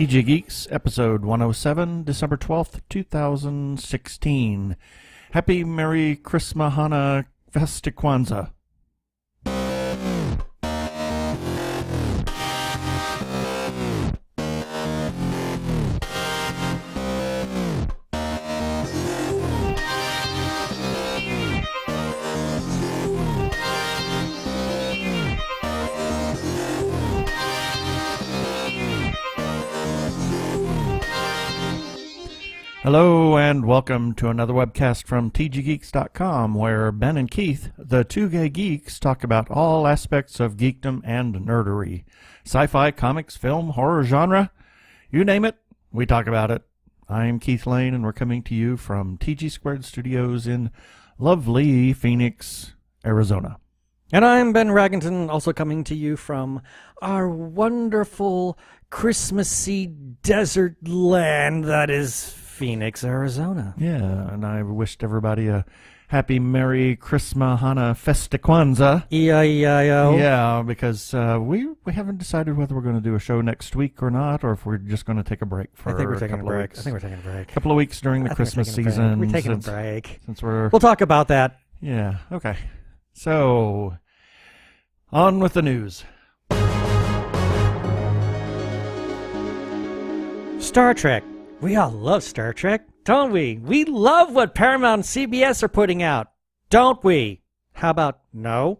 TG Geeks, episode 107, December 12th, 2016. Happy Merry ChistmaHanuFestivKwanzaa. Hello and welcome to another webcast from tggeeks.com, where Ben and Keith, the Two Gay Geeks, talk about all aspects of geekdom and nerdery. Sci-fi, comics, film, horror genre, you name it, we talk about it. I'm Keith Lane and we're coming to you from TG Squared Studios in lovely Phoenix, Arizona. And I'm Ben Raggington, also coming to you from our wonderful Christmassy desert land that is Phoenix, Arizona. Yeah, and I wished everybody a happy Merry ChistmaHanuFestivKwanzaa. E-I-E-I-O. Yeah, because we haven't decided whether we're going to do a show next week or not, or if we're just going to take a break for I think we're taking a couple of break. weeks. I think we're taking a break. A couple of weeks during the Christmas season. We're taking a break. Since we'll talk about that. Yeah, okay. So, on with the news. Star Trek. We all love Star Trek, don't we? We love what Paramount and CBS are putting out, don't we? How about no?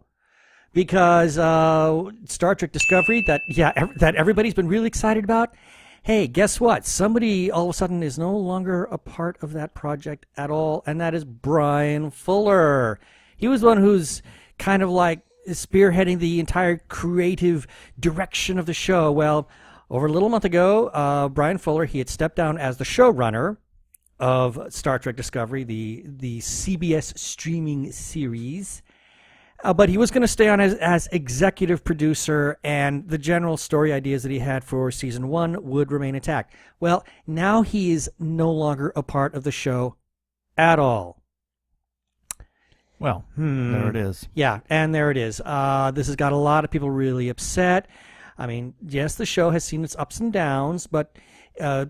Because Star Trek Discovery, that everybody's been really excited about, hey, guess what? Somebody all of a sudden is no longer a part of that project at all, and that is Bryan Fuller. He was one who's kind of like spearheading the entire creative direction of the show. Well, over a little month ago, Bryan Fuller, he had stepped down as the showrunner of Star Trek Discovery, the CBS streaming series. But he was going to stay on as executive producer, and the general story ideas that he had for season 1 would remain intact. Well, now he is no longer a part of the show at all. Well, there it is. Yeah, and there it is. This has got a lot of people really upset. I mean, yes, the show has seen its ups and downs, but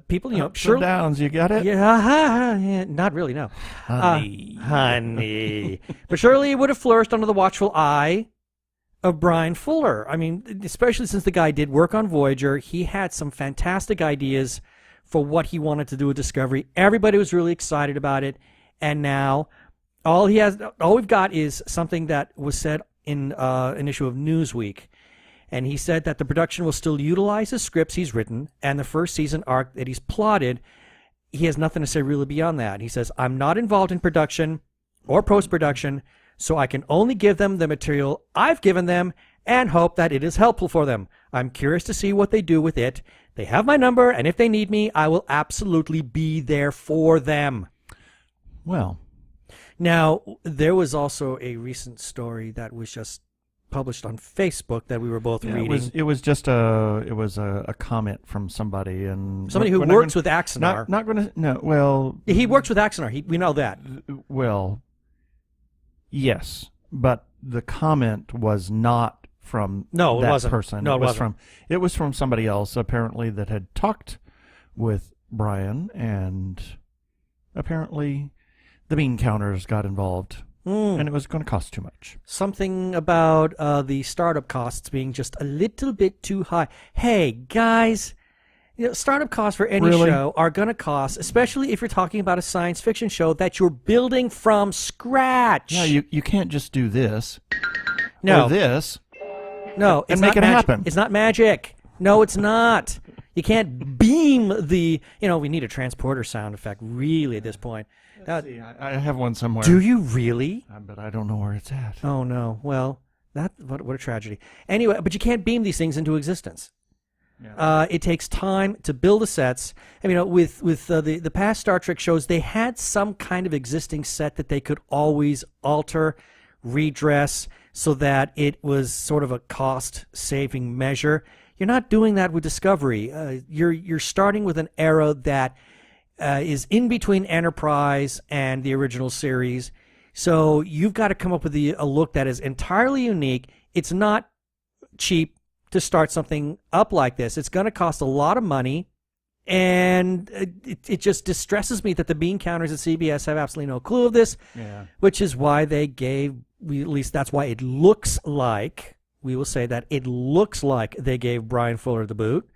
people, ups and downs, you got it? Yeah, not really, no. Honey. But surely it would have flourished under the watchful eye of Bryan Fuller. I mean, especially since the guy did work on Voyager, he had some fantastic ideas for what he wanted to do with Discovery. Everybody was really excited about it, and now all we've got is something that was said in an issue of Newsweek. And he said that the production will still utilize the scripts he's written and the first season arc that he's plotted. He has nothing to say really beyond that. He says, I'm not involved in production or post-production, so I can only give them the material I've given them and hope that it is helpful for them. I'm curious to see what they do with it. They have my number, and if they need me, I will absolutely be there for them. Well. Now, there was also a recent story that was just published on Facebook that we were both reading. It was just a comment from somebody who works with Axanar. Not going to no. Well, he works with Axanar. We know that. Well, yes, but the comment was not from it wasn't. person. No, it was from somebody else apparently that had talked with Bryan, and apparently the bean counters got involved. And it was going to cost too much. Something about the startup costs being just a little bit too high. Hey, guys, startup costs for any show are going to cost, especially if you're talking about a science fiction show that you're building from scratch. No, you can't just do this or this and make it happen. It's not magic. No, it's not. You can't beam the, we need a transporter sound effect really at this point. Let's see, I have one somewhere. Do you really? But I don't know where it's at. Oh, no. Well, what a tragedy. Anyway, but you can't beam these things into existence. Yeah. It takes time to build the sets. I mean, with the past Star Trek shows, they had some kind of existing set that they could always alter, redress, so that it was sort of a cost-saving measure. You're not doing that with Discovery. You're starting with an era that is in between Enterprise and the original series. So you've got to come up with a look that is entirely unique. It's not cheap to start something up like this. It's going to cost a lot of money. And it just distresses me that the bean counters at CBS have absolutely no clue of this, which is why they gave, at least that's why it looks like, we will say that it looks like they gave Brian Fuller the boot,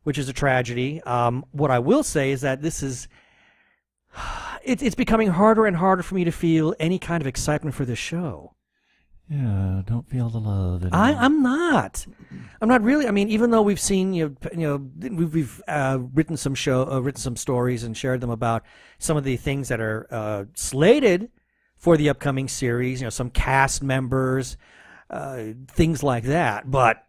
which is a tragedy. What I will say is that this is, it's becoming harder and harder for me to feel any kind of excitement for this show. Yeah, don't feel the love anymore. I'm not really. I mean, even though we've seen, we've written some stories and shared them about some of the things that are slated for the upcoming series. Some cast members, things like that. But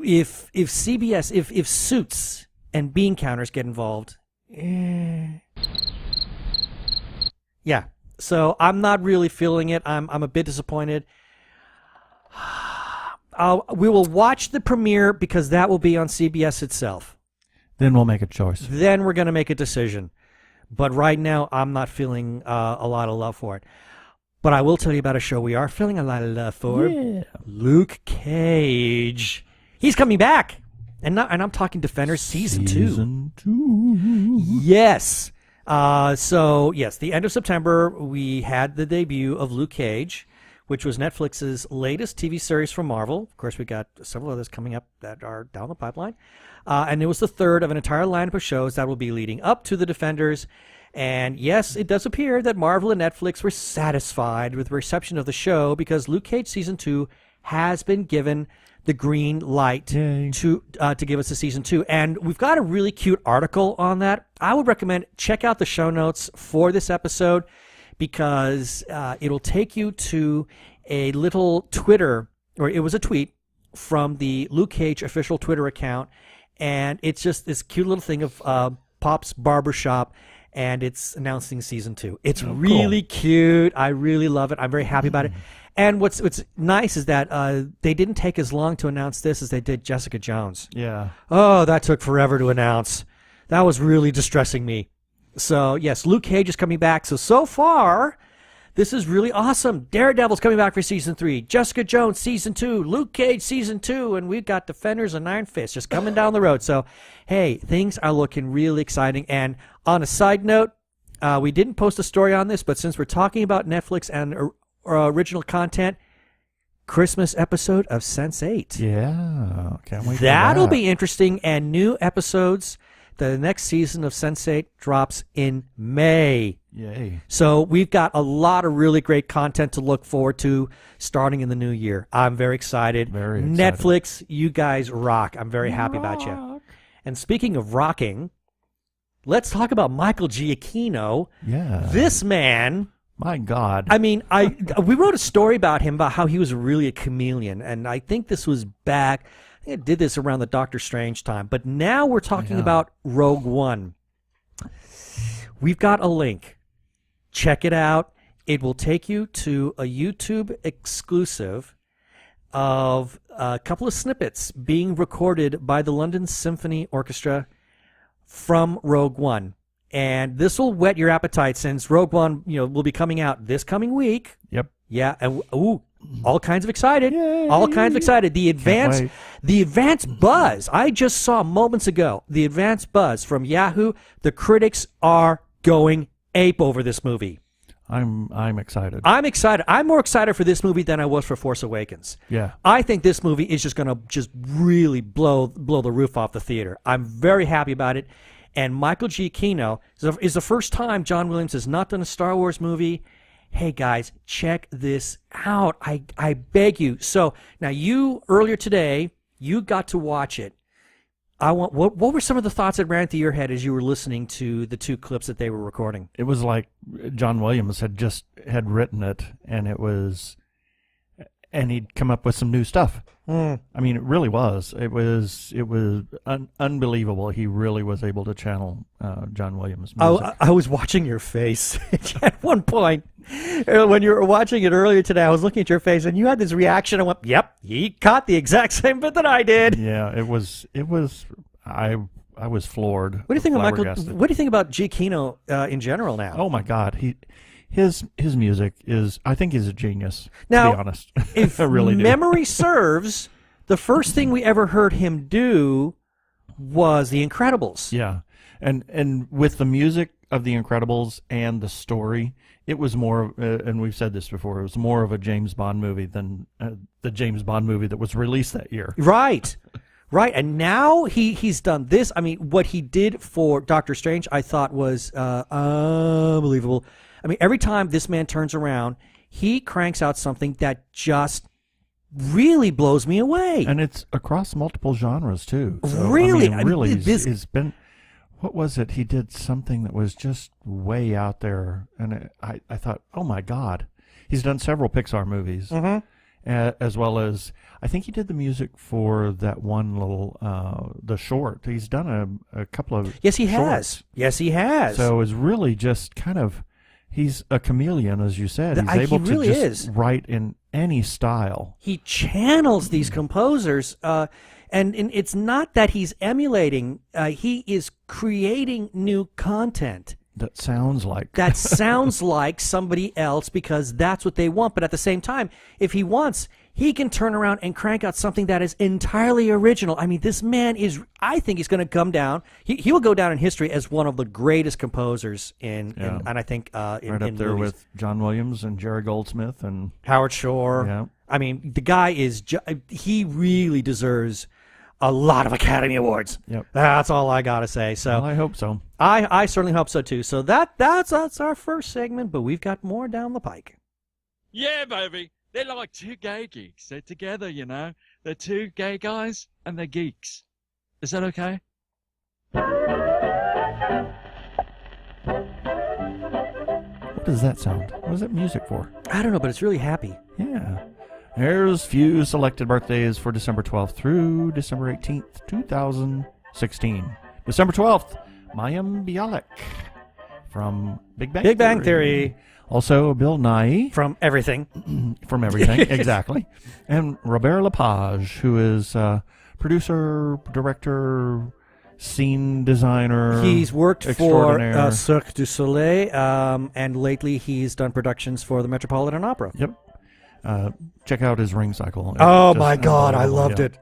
if CBS, if Suits and bean counters get involved, yeah. So I'm not really feeling it. I'm a bit disappointed. We will watch the premiere because that will be on CBS itself. Then we'll make a choice. Then we're going to make a decision. But right now, I'm not feeling a lot of love for it. But I will tell you about a show we are feeling a lot of love for. Yeah. Luke Cage. He's coming back. And I'm talking Defenders Season 2. Season 2. Yes. So, yes, the end of September, we had the debut of Luke Cage, which was Netflix's latest TV series from Marvel. Of course, we got several others coming up that are down the pipeline. And it was the third of an entire lineup of shows that will be leading up to the Defenders. And yes, it does appear that Marvel and Netflix were satisfied with the reception of the show because Luke Cage Season 2 has been given the green light to give us a Season 2. And we've got a really cute article on that. I would recommend check out the show notes for this episode, because it'll take you to a little Twitter, or it was a tweet from the Luke Cage official Twitter account, and it's just this cute little thing of Pop's Barbershop, and it's announcing Season 2. It's really cute. I really love it. I'm very happy about it. And what's nice is that they didn't take as long to announce this as they did Jessica Jones. Yeah. Oh, that took forever to announce. That was really distressing me. So, yes, Luke Cage is coming back. So far, this is really awesome. Daredevil's coming back for Season 3. Jessica Jones, Season 2. Luke Cage, Season 2. And we've got Defenders and Iron Fist just coming down the road. So, hey, things are looking really exciting. And on a side note, we didn't post a story on this, but since we're talking about Netflix and original content, Christmas episode of Sense8. Yeah, can't wait. That'll be interesting. And new episodes. The next season of Sense8 drops in May. Yay. So we've got a lot of really great content to look forward to starting in the new year. I'm very excited. Very excited. Netflix, you guys rock. I'm very happy about you. And speaking of rocking, let's talk about Michael Giacchino. Yeah. This man... My God. I mean, we wrote a story about him, about how he was really a chameleon, and I think this was back... I think I did this around the Doctor Strange time, but now we're talking about Rogue One. We've got a link. Check it out. It will take you to a YouTube exclusive of a couple of snippets being recorded by the London Symphony Orchestra from Rogue One. And this will whet your appetite, since Rogue One, will be coming out this coming week. Yep. Yeah, and all kinds of excited. Yay. All kinds of excited. The advance buzz I just saw moments ago. The advance buzz from Yahoo. The critics are going ape over this movie. I'm excited. I'm excited. I'm more excited for this movie than I was for Force Awakens. Yeah. I think this movie is just going to really blow the roof off the theater. I'm very happy about it. And Michael Giacchino is the first time John Williams has not done a Star Wars movie. Hey, guys, check this out. I beg you. So, now earlier today, you got to watch it. What were some of the thoughts that ran through your head as you were listening to the two clips that they were recording? It was like John Williams had written it, and he'd come up with some new stuff. I mean, it really was. It was unbelievable. He really was able to channel John Williams' music. I was watching your face at one point when you were watching it earlier today. I was looking at your face, and you had this reaction. I went, "Yep, he caught the exact same bit that I did." Yeah, it was. I was floored. What do you think of Michael? What do you think about Giacchino in general now? Oh my God, his music is, I think he's a genius, now, to be honest. If I really do. Memory serves, the first thing we ever heard him do was The Incredibles. Yeah. And with the music of The Incredibles and the story, it was more, and we've said this before, it was more of a James Bond movie than the James Bond movie that was released that year. Right. Right. And now he's done this. I mean, what he did for Doctor Strange, I thought was unbelievable. I mean, every time this man turns around, he cranks out something that just really blows me away. And it's across multiple genres, too. So, really? I mean, it's been... What was it? He did something that was just way out there. And I thought, oh, my God. He's done several Pixar movies. As well as, I think he did the music for that one little, the short. He's done a couple of Yes, he shorts. has. Yes, he has. So it's really just kind of, he's a chameleon, as you said. He's able he really to just is. write in any style. He channels these composers, and it's not that he's emulating. He is creating new content. That sounds like. That sounds like somebody else because that's what they want. But at the same time, if he wants, he can turn around and crank out something that is entirely original. I mean, this man is, I think he's going to come down. He will go down in history as one of the greatest composers and I think in right up there movies. with John Williams and Jerry Goldsmith and Howard Shore. Yeah. I mean, the guy is, he really deserves a lot of Academy Awards. Yep. That's all I got to say. So well, I hope so. I certainly hope so too. So that's our first segment, but we've got more down the pike. Yeah, baby. They're like two gay geeks. They're together, you know. They're two gay guys and they're geeks. Is that okay? What does that sound? What is that music for? I don't know, but it's really happy. Yeah. There's few selected birthdays for December 12th through December 18th, 2016. December 12th, Mayim Bialik from Big Bang Theory. Also, Bill Nye. From everything. From everything, exactly. And Robert Lepage, who is producer, director, scene designer. He's worked for extraordinaire. Cirque du Soleil, and lately he's done productions for the Metropolitan Opera. Yep. Check out his Ring Cycle. Oh, Just my God, I unbelievable, loved yeah. it.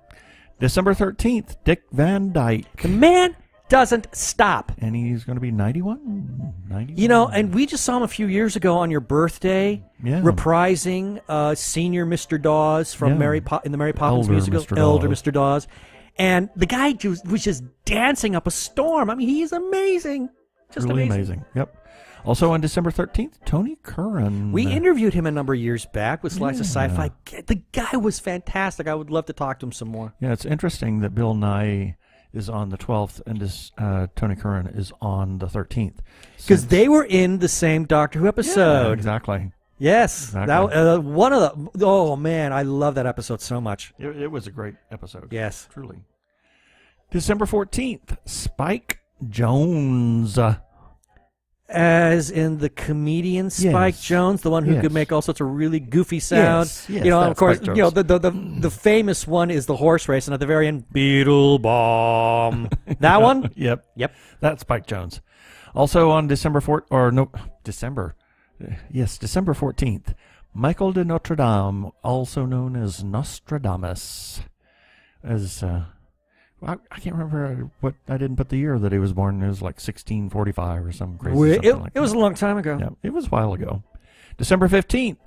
December 13th, Dick Van Dyke. The man doesn't stop. And he's going to be 91? 91. You know, and we just saw him a few years ago on your birthday, Yeah. reprising senior Mr. Dawes from Yeah. in the Mary Poppins Elder musical, Mr. Elder Dawes. Mr. Dawes. And the guy was just dancing up a storm. I mean, he's amazing. Just really amazing. Yep. Also on December 13th, Tony Curran. We interviewed him a number of years back with Slice of Yeah. Sci-Fi. The guy was fantastic. I would love to talk to him some more. Yeah, it's interesting that Bill Nye is on the 12th and this Tony Curran is on the 13th. Because they were in the same Doctor Who episode. Yeah, exactly. Yes. Exactly. That, one of the... Oh, man, I love that episode so much. It was a great episode. Yes. Truly. December 14th, Spike Jones. As in the comedian Spike Yes. Jones, the one who Yes. could make all sorts of really goofy sounds. Yes, you know, that's of course, Spike you know Jones. the famous one is the horse race, and at the very end, Beetle Bomb. That one. Yep. Yep. That's Spike Jones. Also on December 14th, Michael de Notre Dame, also known as Nostradamus, as I can't remember what, I didn't put the year that he was born. It was like 1645 or some crazy something like It was that. a long time ago. Yeah, it was a while ago. December 15th,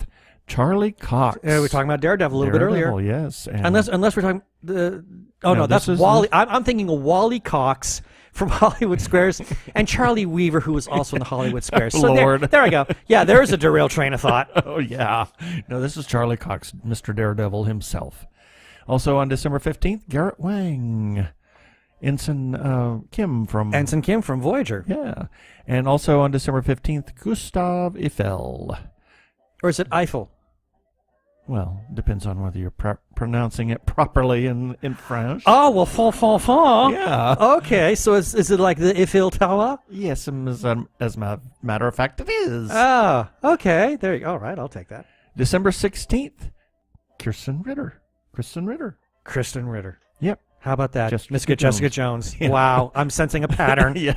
Charlie Cox. We were talking about Daredevil a little bit earlier. Daredevil, yes. And Unless we're talking the. Oh No, no, that's this is- Wally. I'm thinking of Wally Cox from Hollywood Squares and Charlie Weaver, who was also in the Hollywood Squares. So Lord. there I go. Yeah, there's a derailed train of thought. Oh, yeah. No, this is Charlie Cox, Mr. Daredevil himself. Also on December 15th, Garrett Wang. Ensign Kim from... Ensign Kim from Voyager. Yeah. And also on December 15th, Gustav Eiffel. Or is it Eiffel? Well, depends on whether you're pronouncing it properly in French. Oh, well, fond. Yeah. Okay, so is it like the Eiffel Tower? Yes, as a matter of fact, it is. Oh, okay. There you go. All right, I'll take that. December 16th, Kristen Ritter. Kristen Ritter. Yep. How about that? Jessica Jessica Jones. Jones. Yeah. Wow, I'm sensing a pattern. Yeah,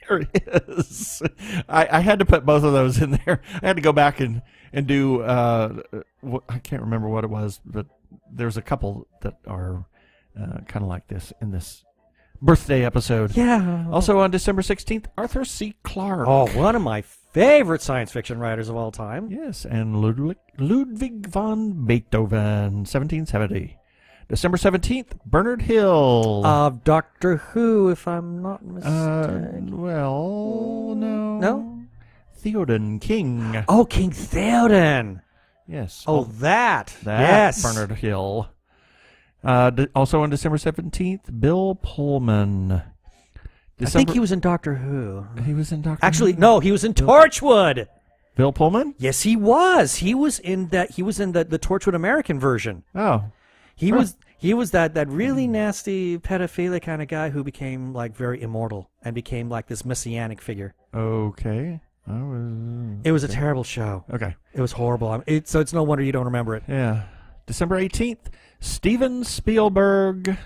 there it is. I had to put both of those in there. I had to go back and do, I can't remember what it was, but there's a couple that are kind of like this in this birthday episode. Yeah. Also on December 16th, Arthur C. Clarke. Oh, one of my favorite science fiction writers of all time. Yes, and Ludwig von Beethoven, 1770. December 17th, Bernard Hill. Of Doctor Who, if I'm not mistaken. No. No? Theoden King. Oh, King Theoden. Yes. Oh, that. That Yes. Bernard Hill. Also on December 17th, Bill Pullman. I think he was in Doctor Who. He was in Doctor Actually, Who? no, he was in Torchwood. Bill Pullman? Yes, he was. He was in that. He was in the Torchwood American version. Oh. He was that really nasty pedophilia kind of guy who became like very immortal and became like this messianic figure. Okay. It was a terrible show. Okay. It was horrible. So it's no wonder you don't remember it. Yeah. December 18th, Steven Spielberg.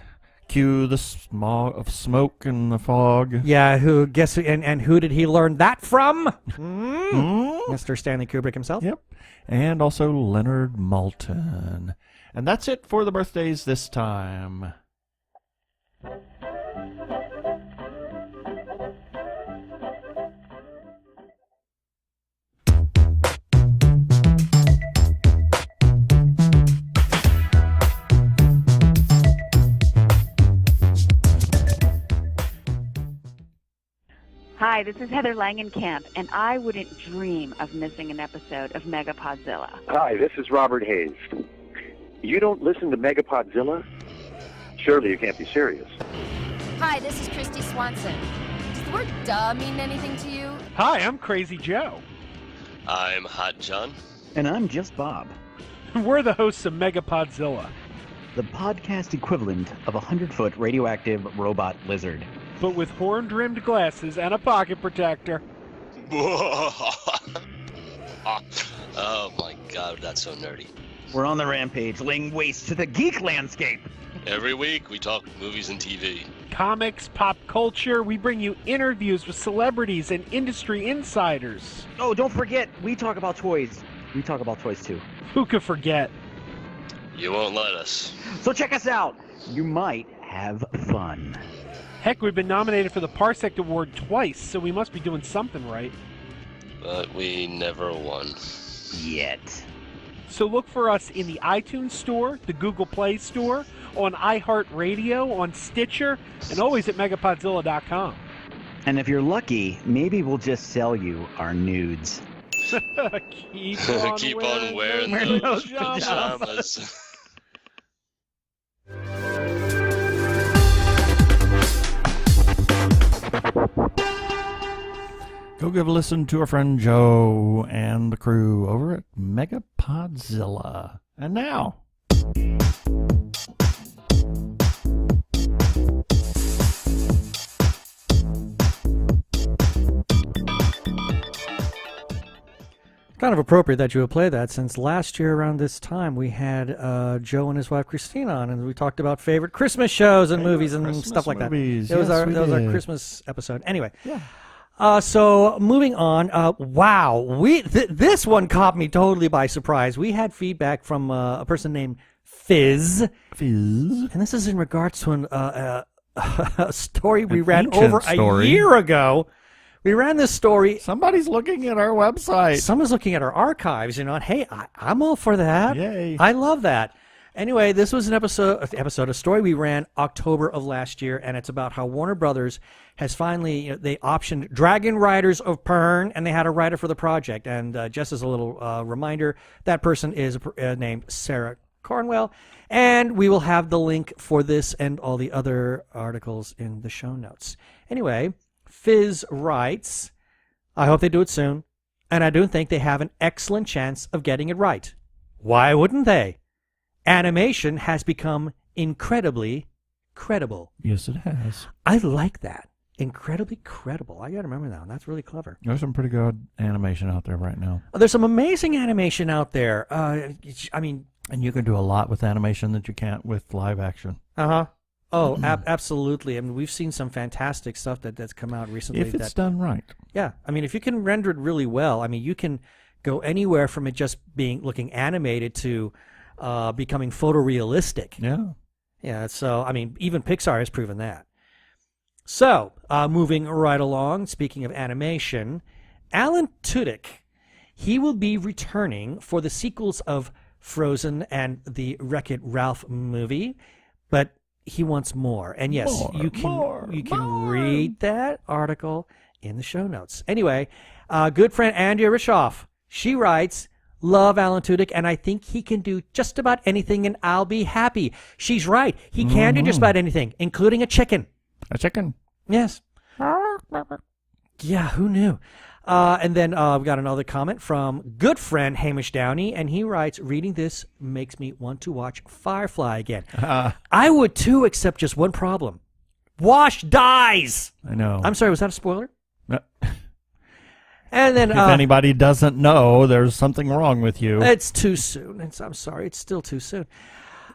Cue the smog of smoke and the fog. Yeah, who did he learn that from? Mr. Stanley Kubrick himself. Yep. And also Leonard Maltin. And that's it for the birthdays this time. Hi, this is Heather Langenkamp, and I wouldn't dream of missing an episode of Megapodzilla. Hi, this is Robert Hayes. You don't listen to Megapodzilla? Surely you can't be serious. Hi, this is Christy Swanson. Does the word duh mean anything to you? Hi, I'm Crazy Joe. I'm Hot John. And I'm just Bob. We're the hosts of Megapodzilla, the podcast equivalent of a 100-foot radioactive robot lizard. But with horn-rimmed glasses and a pocket protector. Oh my god, that's so nerdy. We're on the rampage, laying waste to the geek landscape. Every week we talk movies and TV. Comics, pop culture, we bring you interviews with celebrities and industry insiders. Oh, don't forget, we talk about toys. We talk about toys too. Who could forget? You won't let us. So check us out. You might have fun. Heck, we've been nominated for the Parsec Award twice, so we must be doing something right. But we never won. Yet. So look for us in the iTunes Store, the Google Play Store, on iHeartRadio, on Stitcher, and always at Megapodzilla.com. And if you're lucky, maybe we'll just sell you our nudes. Keep on wearing those pajamas. pajamas. Go give a listen to our friend Joe and the crew over at Megapodzilla. And now, Kind of appropriate that you would play that, since last year around this time we had Joe and his wife Christina on, and we talked about favorite Christmas shows and movies and Christmas stuff like movies. that. That was Yes, we our did. Christmas episode. Anyway, Yeah. so moving on. Wow, this one caught me totally by surprise. We had feedback from a person named Fizz, and this is in regards to a story we ran ancient over story. a year ago. We ran this story. Somebody's looking at our website. Someone's looking at our archives, and hey, I'm all for that. Yay. I love that. Anyway, this was a story we ran October of last year, and it's about how Warner Brothers has finally, they optioned Dragon Riders of Pern, and they had a writer for the project. And just as a little reminder, that person is named Sarah Cornwell, and we will have the link for this and all the other articles in the show notes. Anyway, Fizz writes, I hope they do it soon, and I do think they have an excellent chance of getting it right. Why wouldn't they? Animation has become incredibly credible. Yes, it has. I like that. Incredibly credible. I got to remember that one. That's really clever. There's some pretty good animation out there right now. There's some amazing animation out there. I mean... And you can do a lot with animation that you can't with live action. Uh-huh. Oh, absolutely. I mean, we've seen some fantastic stuff that's come out recently. If it's done right. Yeah. I mean, if you can render it really well, I mean, you can go anywhere from it just looking animated to becoming photorealistic. Yeah. Yeah. So, I mean, even Pixar has proven that. So, moving right along, speaking of animation, Alan Tudyk, he will be returning for the sequels of Frozen and the Wreck-It Ralph movie, but he wants more. And yes, you can read that article in the show notes. Anyway, good friend Andrea Rishoff, she writes, love Alan Tudyk, and I think he can do just about anything, and I'll be happy. She's right. He can do just about anything, including a chicken. A chicken? Yes. Yeah, who knew? And then we got another comment from good friend Hamish Downey, and he writes, reading this makes me want to watch Firefly again. I would too, except just one problem. Wash dies! I know. I'm sorry, was that a spoiler? No. And then, if anybody doesn't know, there's something wrong with you. It's too soon. I'm sorry, it's still too soon.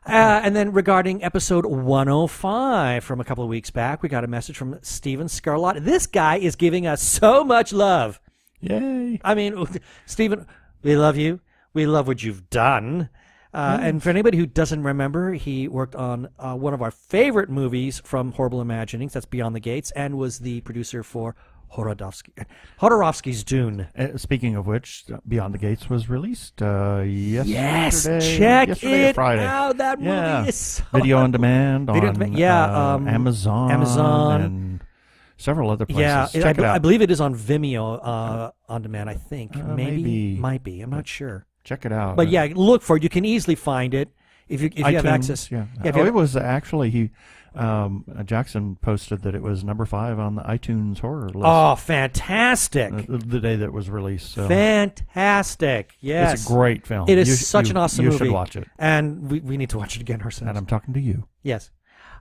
And then regarding episode 105 from a couple of weeks back, we got a message from Steven Scarlott. This guy is giving us so much love. Yay. I mean, Steven, we love you. We love what you've done. And for anybody who doesn't remember, he worked on one of our favorite movies from Horrible Imaginings, that's Beyond the Gates, and was the producer for Jodorowsky's Dune. Speaking of which, Beyond the Gates was released yesterday. Yes, check yesterday it Friday. out. That movie is so Video on demand on Amazon and several other places. Yeah, check it out. I believe it is on Vimeo on demand, I think. Maybe. Might be. I'm not sure. Check it out. But yeah, look for it. You can easily find it if you have access. Yeah. It was actually Jackson posted that it was number 5 on the iTunes horror list. Oh, fantastic! The day that it was released. So. Fantastic! Yes, it's a great film. It is such an awesome movie. You should watch it, and we need to watch it again ourselves. And I'm talking to you. Yes.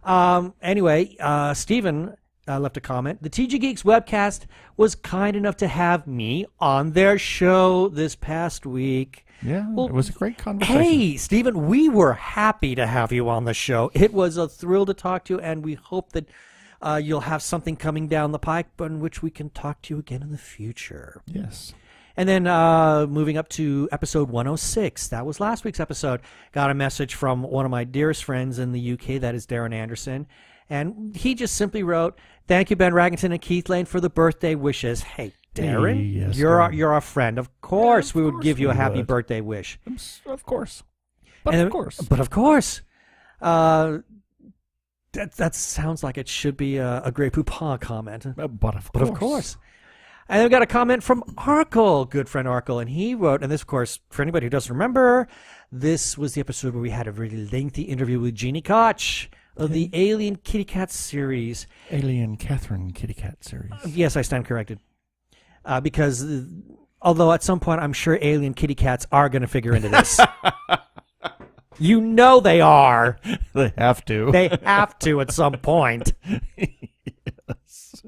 Anyway, Stephen left a comment. The TG Geeks webcast was kind enough to have me on their show this past week. Yeah, it was a great conversation. Hey, Stephen, we were happy to have you on the show. It was a thrill to talk to you, and we hope that you'll have something coming down the pike on which we can talk to you again in the future. Yes. And then moving up to episode 106, that was last week's episode, got a message from one of my dearest friends in the UK, that is Darren Anderson, and he just simply wrote, "Thank you, Ben Raggington and Keith Lane, for the birthday wishes." Hey, Darren, hey, yes, you're our friend. Of course, we would give you a happy would. birthday wish. Of course. But and of course. But of course. That sounds like it should be a Grey Poupon comment. But of course. And then we got a comment from Arkle, good friend Arkle, and he wrote, and this, of course, for anybody who doesn't remember, this was the episode where we had a really lengthy interview with Jeannie Koch of the Alien Kitty Cat series. Alien Catherine Kitty Cat series. Yes, I stand corrected. Because although at some point I'm sure alien kitty cats are going to figure into this. You know they are. They have to. They have to at some point. Yes.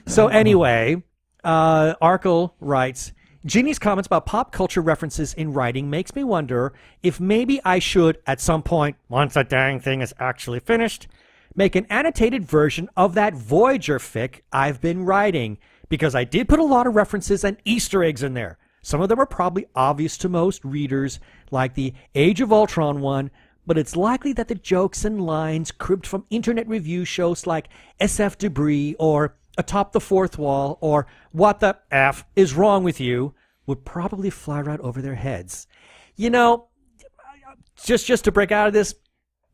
So anyway, Arkle writes, Jeannie's comments about pop culture references in writing makes me wonder if maybe I should, at some point, once the dang thing is actually finished, make an annotated version of that Voyager fic I've been writing. Because I did put a lot of references and Easter eggs in there. Some of them are probably obvious to most readers, like the Age of Ultron one, but it's likely that the jokes and lines cribbed from internet review shows like SF Debris or Atop the Fourth Wall or What the F is Wrong with You would probably fly right over their heads. You know, just to break out of this,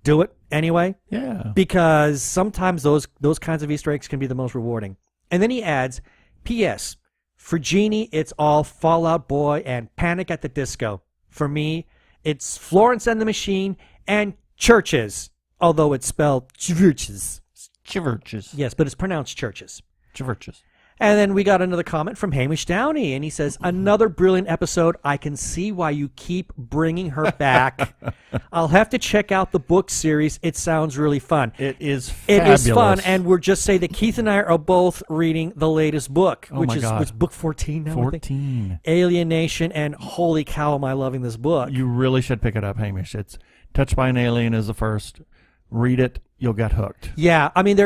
do it anyway. Yeah. Because sometimes those kinds of Easter eggs can be the most rewarding. And then he adds, P.S. For Jeannie, it's all Fall Out Boy and Panic at the Disco. For me, it's Florence and the Machine and Churches, although it's spelled Churches. Churches. Yes, but it's pronounced Churches. Churches. And then we got another comment from Hamish Downey, and he says, another brilliant episode. I can see why you keep bringing her back. I'll have to check out the book series. It sounds really fun. It is fabulous. It is fun, and we're just saying that Keith and I are both reading the latest book, which is book 14 now. 14. Alienation, and holy cow, am I loving this book. You really should pick it up, Hamish. It's Touched by an Alien is the first. Read it. You'll get hooked. Yeah, I mean,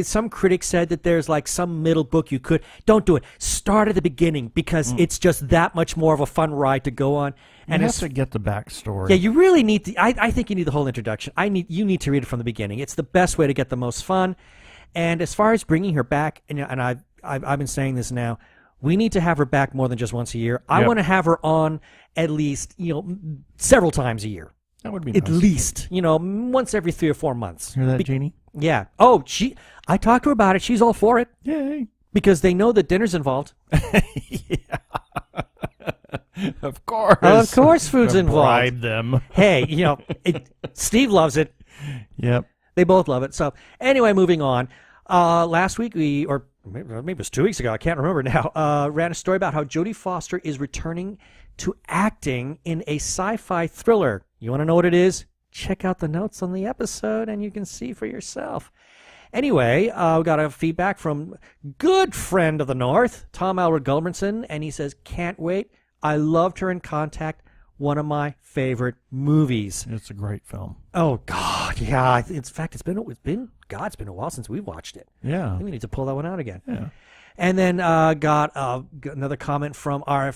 some critics said that there's like some middle book you could. Don't do it. Start at the beginning because it's just that much more of a fun ride to go on. And you have to get the backstory. Yeah, you really need the. I think you need the whole introduction. You need to read it from the beginning. It's the best way to get the most fun. And as far as bringing her back, and I've been saying this now, we need to have her back more than just once a year. I want to have her on at least several times a year. That would be at nice. least once every 3 or 4 months. Hear that, Jeannie? Yeah. Oh, I talked to her about it. She's all for it. Yay. Because they know that dinner's involved. Yeah. Of course. Of course food's involved. Bribe them. Hey, Steve loves it. Yep. They both love it. So anyway, moving on. Last week or maybe it was 2 weeks ago, I can't remember now, ran a story about how Jodie Foster is returning to acting in a sci-fi thriller. You want to know what it is? Check out the notes on the episode and you can see for yourself. Anyway, we got a feedback from good friend of the North, Tom Alred Gulbranson, and he says, can't wait. I loved her in Contact, one of my favorite movies. It's a great film. Oh, God, yeah. In fact, it's been a while since we've watched it. Yeah. I think we need to pull that one out again. Yeah. And then got another comment from our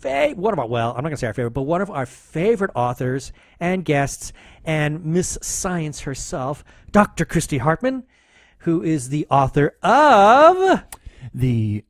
I'm not going to say our favorite, but one of our favorite authors and guests and Miss Science herself, Dr. Christy Hartman, who is the author of the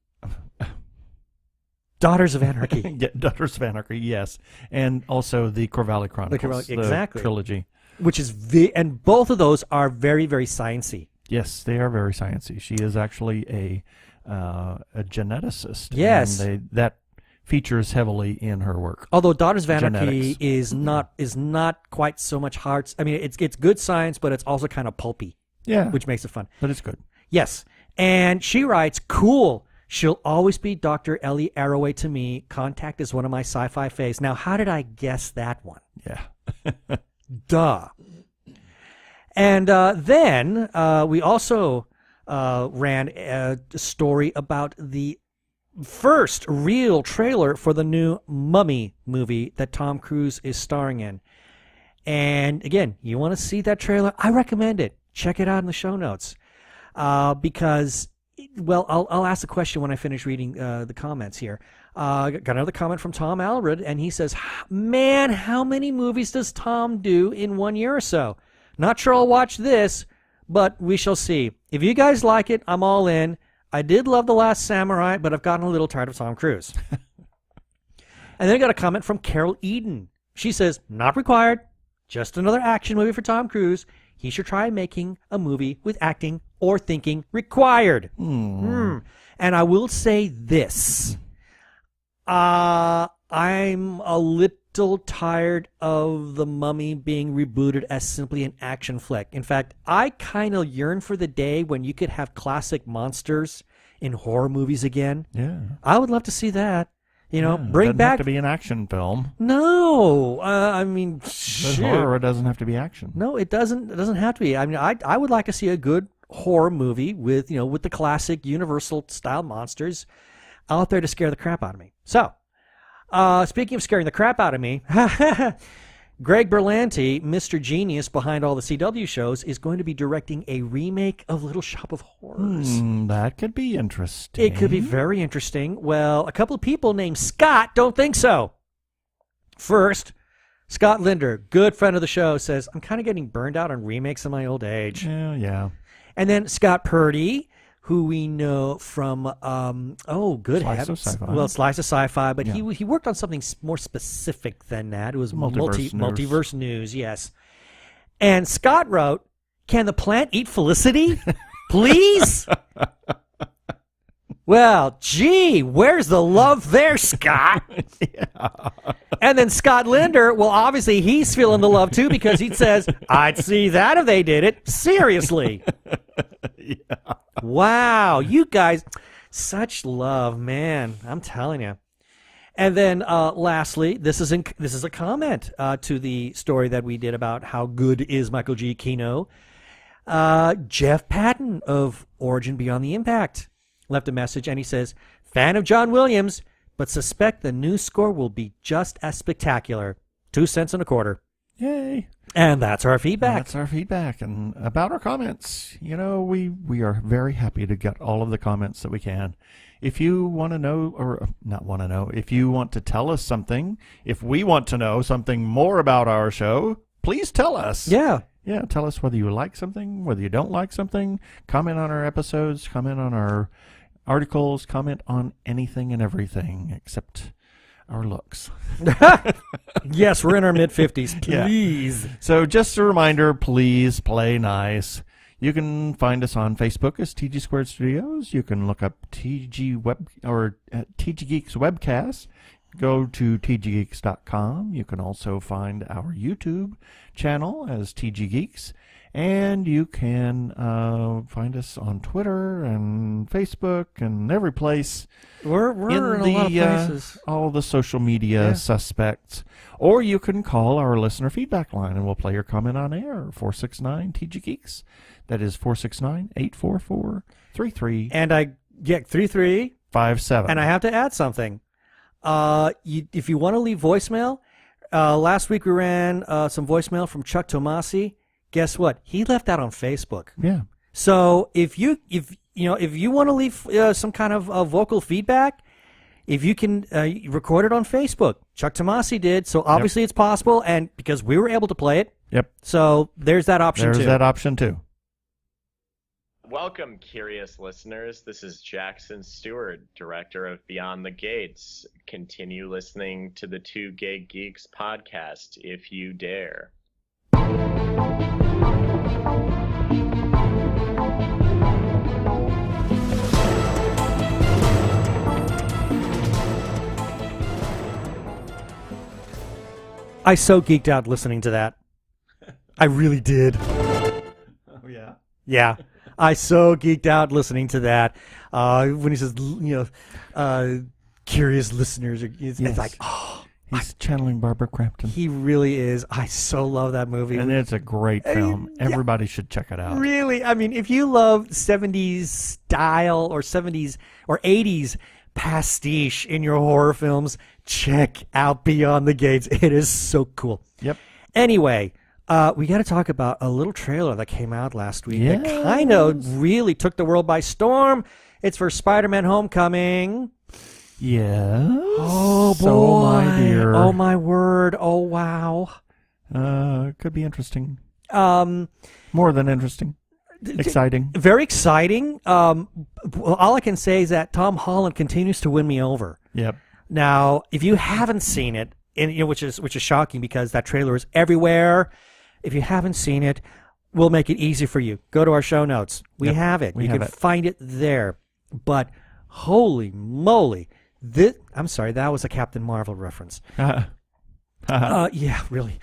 Daughters of Anarchy. Daughters of Anarchy, yes. And also the Corvallis Chronicles, exactly. the trilogy. Which is, and both of those are very, very sciencey. Yes, they are very sciencey. She is actually a geneticist. Yes. And that features heavily in her work. Although Daughters of Anarchy Genetics. is not quite so much hard. I mean, it's good science, but it's also kind of pulpy. Yeah. Which makes it fun. But it's good. Yes. And she writes, cool. She'll always be Dr. Ellie Arroway to me. Contact is one of my sci-fi faves. Now, how did I guess that one? Yeah. Duh. And then we also ran a story about the first real trailer for the new Mummy movie that Tom Cruise is starring in. And again, you want to see that trailer? I recommend it. Check it out in the show notes. Because, well, I'll ask the question when I finish reading the comments here. Got another comment from Tom Alred, and he says, man, how many movies does Tom do in 1 year or so? Not sure I'll watch this, but we shall see. If you guys like it, I'm all in. I did love The Last Samurai, but I've gotten a little tired of Tom Cruise. And then I got a comment from Carol Eden. She says, not required, just another action movie for Tom Cruise. He should try making a movie with acting or thinking required. And I will say this. I'm a little tired of The Mummy being rebooted as simply an action flick. In fact, I kind of yearn for the day when you could have classic monsters in horror movies again. Yeah. I would love to see that. Bring doesn't back... have to be an action film. No. I mean, But horror doesn't have to be action. No, it doesn't have to be. I mean, I would like to see a good horror movie with, with the classic Universal style monsters out there to scare the crap out of me. So, speaking of scaring the crap out of me, Greg Berlanti, Mr. Genius behind all the CW shows, is going to be directing a remake of Little Shop of Horrors. That could be interesting. It could be very interesting. Well, a couple of people named Scott don't think so. First, Scott Linder, good friend of the show, says, I'm kind of getting burned out on remakes in my old age. Yeah. And then Scott Purdy, who we know from, good Slice heavens. of Sci-Fi. Well, Slice of Sci-Fi, but Yeah. he worked on something more specific than that. It was Multiverse News. Multiverse News, yes. And Scott wrote, can the plant eat Felicity? Please? Well, gee, where's the love there, Scott? Yeah. And then Scott Linder, well, obviously he's feeling the love too because he says, I'd see that if they did it. Seriously. Yeah. Wow, you guys, such love, man. I'm telling you. And then lastly, this is a comment to the story that we did about how good is Michael Giacchino. Jeff Patton of Origin Beyond the Impact left a message, and he says, fan of John Williams, but suspect the new score will be just as spectacular. 2 cents and a quarter. Yay. And that's our feedback. That's our feedback. And about our comments, we are very happy to get all of the comments that we can. if you want to know, or not want to know, if you want to tell us something, if we want to know something more about our show, please tell us. Yeah. Yeah, tell us whether you like something, whether you don't like something. Comment on our episodes, comment on our articles, comment on anything and everything except our looks. Yes, we're in our mid-50s. Please. Yeah. So just a reminder, please play nice. You can find us on Facebook as TG Squared Studios. You can look up TG Geeks Webcast. Go to tggeeks.com. You can also find our YouTube channel as TG Geeks. And you can find us on Twitter and Facebook and every place. We're in a lot of places. All the social media suspects. Or you can call our listener feedback line and we'll play your comment on air. 469 TG Geeks. That is 469-844-33. And I get 3357. And I have to add something. If you want to leave voicemail, last week we ran some voicemail from Chuck Tomasi. Guess what? He left that on Facebook. Yeah. So if you want to leave some kind of vocal feedback, if you can record it on Facebook, Chuck Tomasi did. So obviously it's possible, and because we were able to play it. Yep. So there's that option too. There's that option too. Welcome, curious listeners. This is Jackson Stewart, director of Beyond the Gates. Continue listening to the Two Gay Geeks podcast if you dare. I so geeked out listening to that. I really did. Oh, yeah? Yeah. I so geeked out listening to that. When he says, curious listeners, it's like, oh. He's channeling Barbara Crampton. He really is. I so love that movie. And it's a great film. Everybody should check it out. Really? I mean, if you love 70s style or 70s or 80s pastiche in your horror films, check out Beyond the Gates. It is so cool. Yep. Anyway, we got to talk about a little trailer that came out last week that kind of really took the world by storm. It's for Spider-Man Homecoming. Yeah. Oh, boy. Oh, my dear. Oh, my word. Oh, wow. Could be interesting. More than interesting. Exciting. Very exciting. All I can say is that Tom Holland continues to win me over. Yep. Now, if you haven't seen it, and which is shocking because that trailer is everywhere. If you haven't seen it, we'll make it easy for you. Go to our show notes. We have it. You can find it there. But holy moly. I'm sorry, that was a Captain Marvel reference. Yeah, really.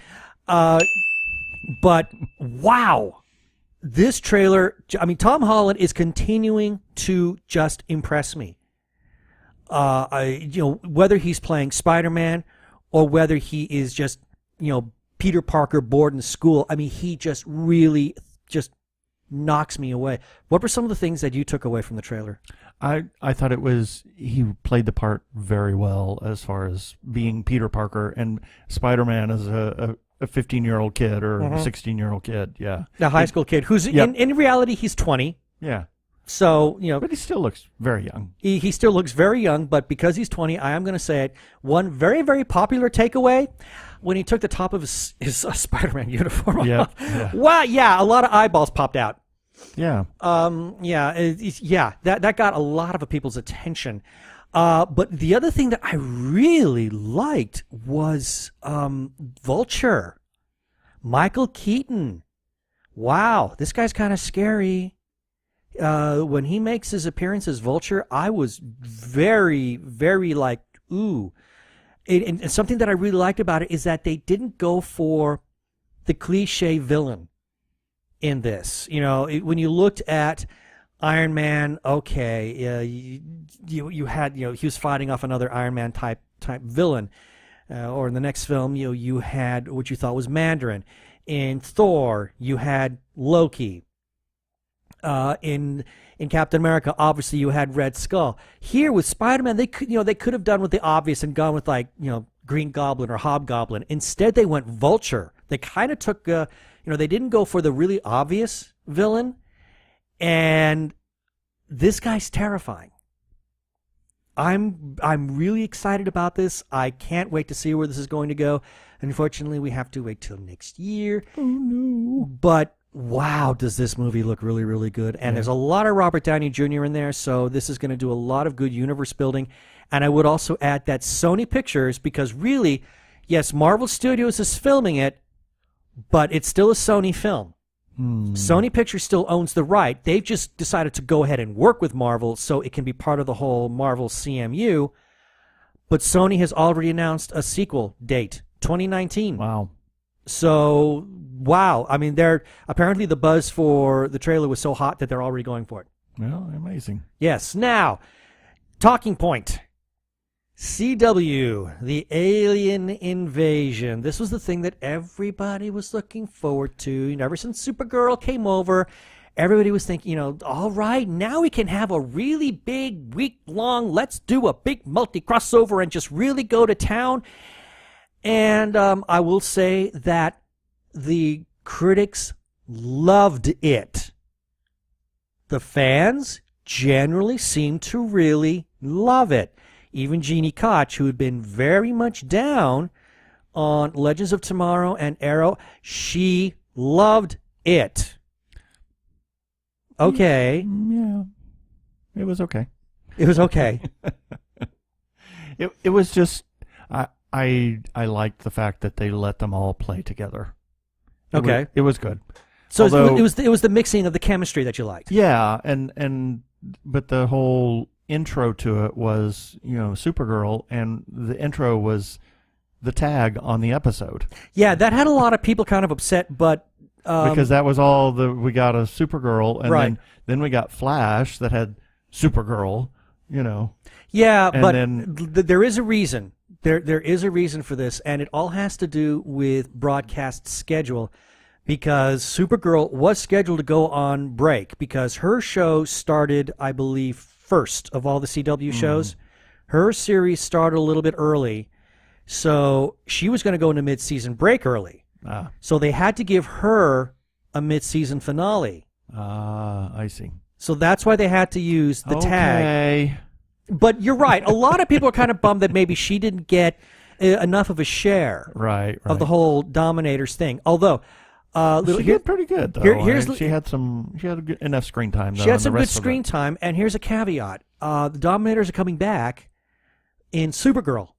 But wow. This trailer, I mean, Tom Holland is continuing to just impress me. Whether he's playing Spider-Man or whether he is just, Peter Parker bored in school, I mean, he just really just knocks me away. What were some of the things that you took away from the trailer? I thought he played the part very well as far as being Peter Parker and Spider-Man as a 15-year-old kid or 16-year-old kid. Yeah. A high school kid who's in reality, he's 20. Yeah. So, But he still looks very young. He still looks very young, but because he's 20, I am going to say it. One very, very popular takeaway, when he took the top of his Spider-Man uniform off. Yeah. Wow, yeah, a lot of eyeballs popped out. Yeah. That got a lot of people's attention. But the other thing that I really liked was Vulture. Michael Keaton. Wow, this guy's kind of scary. When he makes his appearance as Vulture, I was very, very like, ooh. And something that I really liked about it is that they didn't go for the cliche villain in this. When you looked at Iron Man, okay, you had, he was fighting off another Iron Man type villain. Or in the next film, you had what you thought was Mandarin. In Thor, you had Loki. In Captain America, obviously you had Red Skull. Here with Spider-Man, they could have done with the obvious and gone with Green Goblin or Hobgoblin. Instead, they went Vulture. They kind of took, they didn't go for the really obvious villain, and this guy's terrifying. I'm really excited about this. I can't wait to see where this is going to go. Unfortunately, we have to wait till next year. Oh, no. But wow, does this movie look really, really good. And there's a lot of Robert Downey Jr. in there, so this is going to do a lot of good universe building. And I would also add that Sony Pictures, because really, yes, Marvel Studios is filming it, but it's still a Sony film. Sony Pictures still owns the right. They've just decided to go ahead and work with Marvel so it can be part of the whole Marvel CMU. But Sony has already announced a sequel date, 2019. Wow. So, wow. I mean, apparently the buzz for the trailer was so hot that they're already going for it. Well, amazing. Yes. Now, talking point. CW, the alien invasion. This was the thing that everybody was looking forward to. Ever since Supergirl came over, everybody was thinking, all right, now we can have a really big, week-long, let's do a big multi-crossover and just really go to town. And I will say that the critics loved it. The fans generally seemed to really love it. Even Jeannie Koch, who had been very much down on Legends of Tomorrow and Arrow, she loved it. Okay. Yeah. It was okay. It was okay. It was just I liked the fact that they let them all play together. It was good. So Although, it was the mixing of the chemistry that you liked. Yeah, but the whole intro to it was, Supergirl, and the intro was the tag on the episode. Yeah, that had a lot of people kind of upset, but because that was all we got a Supergirl, and right. then we got Flash that had Supergirl, Yeah, and but there is a reason. There is a reason for this, and it all has to do with broadcast schedule, because Supergirl was scheduled to go on break because her show started, I believe, first of all the CW shows. Her series started a little bit early, so she was going to go into mid-season break early. So they had to give her a mid-season finale. I see. So that's why they had to use the tag. But you're right. A lot of people are kind of bummed that maybe she didn't get enough of a share of the whole Dominators thing. Although she did pretty good, though. She had enough screen time. Though, she had some good screen time, and here's a caveat: the Dominators are coming back in Supergirl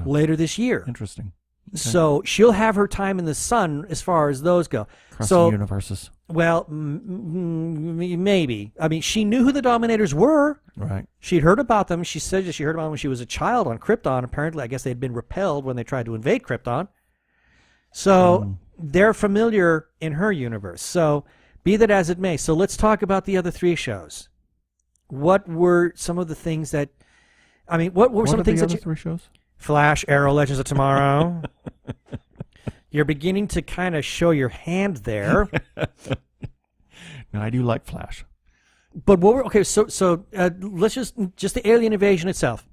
later this year. Interesting. Okay. So she'll have her time in the sun as far as those go. Crossing universes. Well, maybe. I mean, she knew who the Dominators were. Right. She'd heard about them. She said that she heard about them when she was a child on Krypton. Apparently, I guess they'd been repelled when they tried to invade Krypton. So they're familiar in her universe. So be that as it may. So let's talk about the other three shows. What were some of the things that... I mean, what were some of the things that you... three shows? Flash, Arrow, Legends of Tomorrow. You're beginning to kind of show your hand there. No, I do like Flash. But what were... Okay, so let's just the alien invasion itself.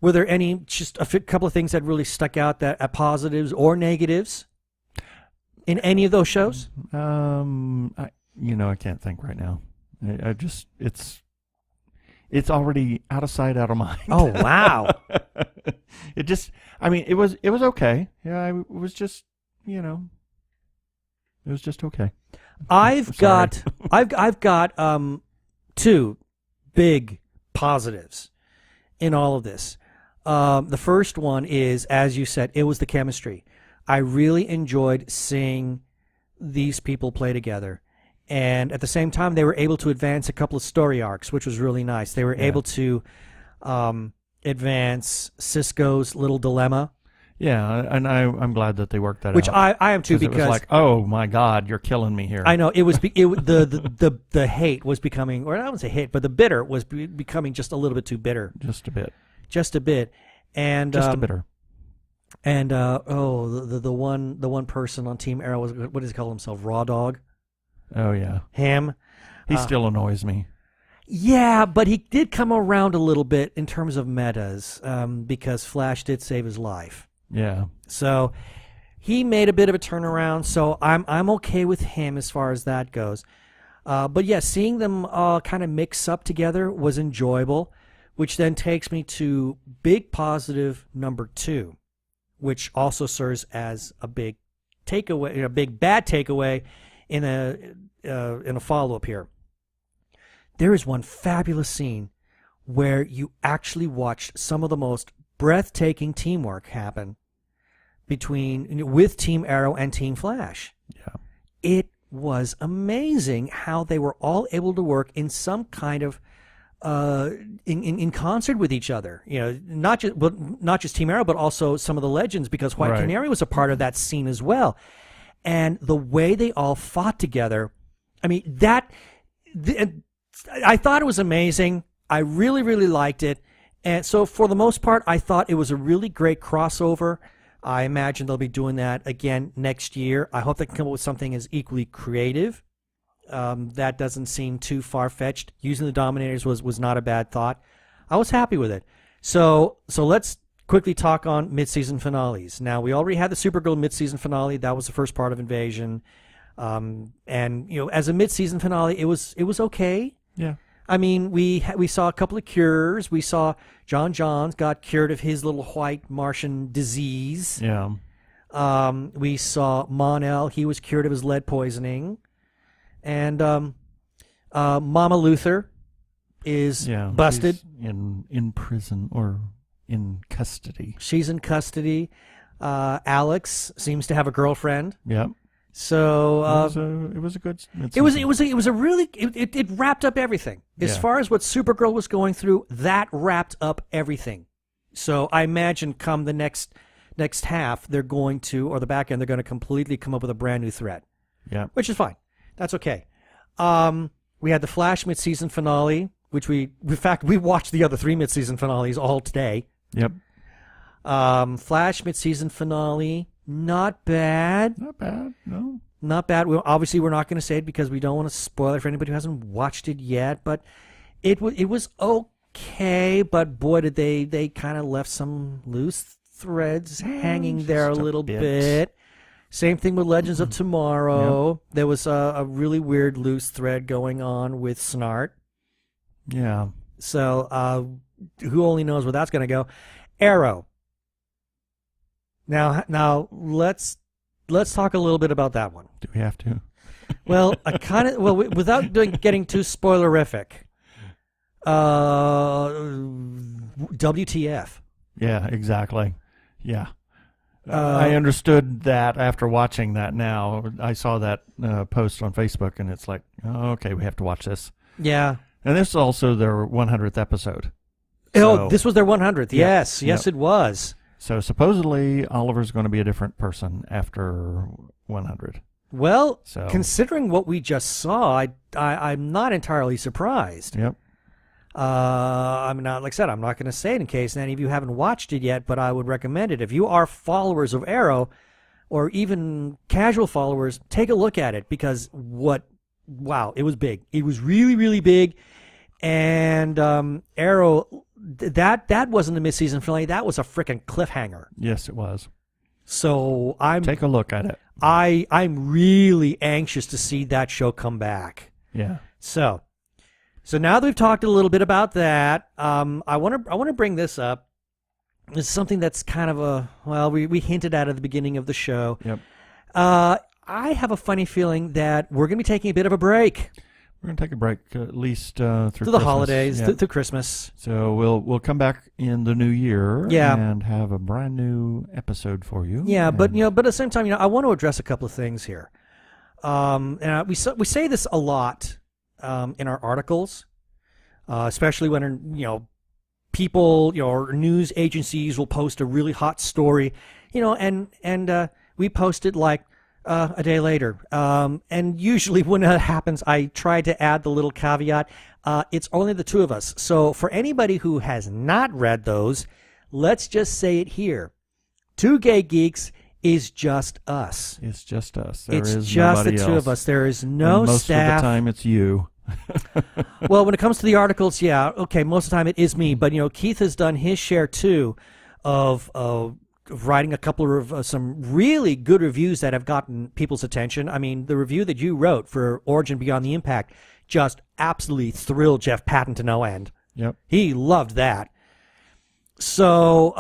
Were there just a couple of things that really stuck out, that positives or negatives in any of those shows? I can't think right now. It's already out of sight, out of mind. Oh, wow. It was okay. Yeah, it was just, it was just okay. I've got two big positives in all of this. The first one is, as you said, it was the chemistry. I really enjoyed seeing these people play together. And at the same time, they were able to advance a couple of story arcs, which was really nice. They were able to advance Cisco's little dilemma. Yeah, and I'm glad that they worked that which out. I am too, because it was like, oh my God, you're killing me here. I know it was the hate was becoming, or I wouldn't say hate, but the bitter was becoming just a little bit too bitter. Just a bit, and just a bitter. And the one person on Team Arrow was, what does he call himself? Raw Dog. Oh yeah, him. He still annoys me. Yeah, but he did come around a little bit in terms of metas, because Flash did save his life. Yeah. So he made a bit of a turnaround. So I'm okay with him as far as that goes. But yeah, seeing them kind of mix up together was enjoyable. which then takes me to big positive number 2, which also serves as a big takeaway, a big bad takeaway in a follow-up here. There is one fabulous scene where you actually watched some of the most breathtaking teamwork happen with Team Arrow and Team Flash. Yeah. It was amazing how they were all able to work in some kind of in concert with each other. You know, not just Team Arrow, but also some of the legends, because White Canary was a part of that scene as well. And the way they all fought together, I mean, I thought it was amazing. I really, really liked it. And so for the most part, I thought it was a really great crossover. I imagine they'll be doing that again next year. I hope they can come up with something as equally creative. That doesn't seem too far-fetched. Using the Dominators was not a bad thought. I was happy with it. So let's quickly talk on mid-season finales. Now, we already had the Supergirl mid-season finale. That was the first part of Invasion. And, you know, as a mid-season finale, it was okay. Yeah. I mean, we saw a couple of cures. We saw John Johns got cured of his little white Martian disease. Yeah. We saw Mon-El. He was cured of his lead poisoning. And Mama Luther is busted. She's in prison or in custody. She's in custody. Alex seems to have a girlfriend. Yep. So it was a good. It was a really it wrapped up everything as far as what Supergirl was going through. That wrapped up everything. So I imagine come the next half, they're going to, or the back end, they're going to completely come up with a brand new threat. Yeah, which is fine. That's okay. We had the Flash mid-season finale, which in fact we watched the other 3 mid-season finales all today. Yep. Flash mid-season finale. Not bad. Not bad, no. Not bad. Obviously, we're not going to say it because we don't want to spoil it for anybody who hasn't watched it yet, but it was okay, but boy, did they kind of left some loose threads hanging there a little bit. Same thing with Legends of Tomorrow. Yep. There was a really weird loose thread going on with Snart. Yeah. So who only knows where that's going to go. Arrow. Now let's talk a little bit about that one. Do we have to? Well, without getting too spoilerific. WTF? Yeah, exactly. Yeah. I understood that after watching that. Now I saw that post on Facebook, and it's like, oh, okay, we have to watch this. Yeah. And this is also their 100th episode. Oh, this was their 100th. Yes, yes, it was. So supposedly Oliver's going to be a different person after 100. Well, considering what we just saw, I'm not entirely surprised. Yep. I'm not, like I said, I'm not going to say it in case any of you haven't watched it yet, but I would recommend it. If you are followers of Arrow, or even casual followers, take a look at it, because wow, it was big. It was really, really big. And Arrow, that wasn't a mid-season finale. That was a frickin' cliffhanger. Yes, it was. So take a look at it. I'm really anxious to see that show come back. Yeah. So now that we've talked a little bit about that, I want to bring this up. It's something that's kind of we hinted at the beginning of the show. Yep. I have a funny feeling that we're going to be taking a bit of a break. We're going to take a break at least through the holidays, through Christmas. So we'll come back in the new year and have a brand new episode for you. Yeah, but at the same time, I want to address a couple of things here. And we say this a lot in our articles, especially when people, or news agencies will post a really hot story, and we post it like a day later. And usually when that happens, I try to add the little caveat, it's only the two of us. So for anybody who has not read those, let's just say it here. Two Gay Geeks is just us. It's just us. It's just the two of us. There is no most staff. Most of the time it's you. Well, when it comes to the articles, most of the time it is me. But, Keith has done his share, too, of writing a couple of some really good reviews that have gotten people's attention. I mean, the review that you wrote for Origin Beyond the Impact just absolutely thrilled Jeff Patton to no end. Yep. He loved that. So,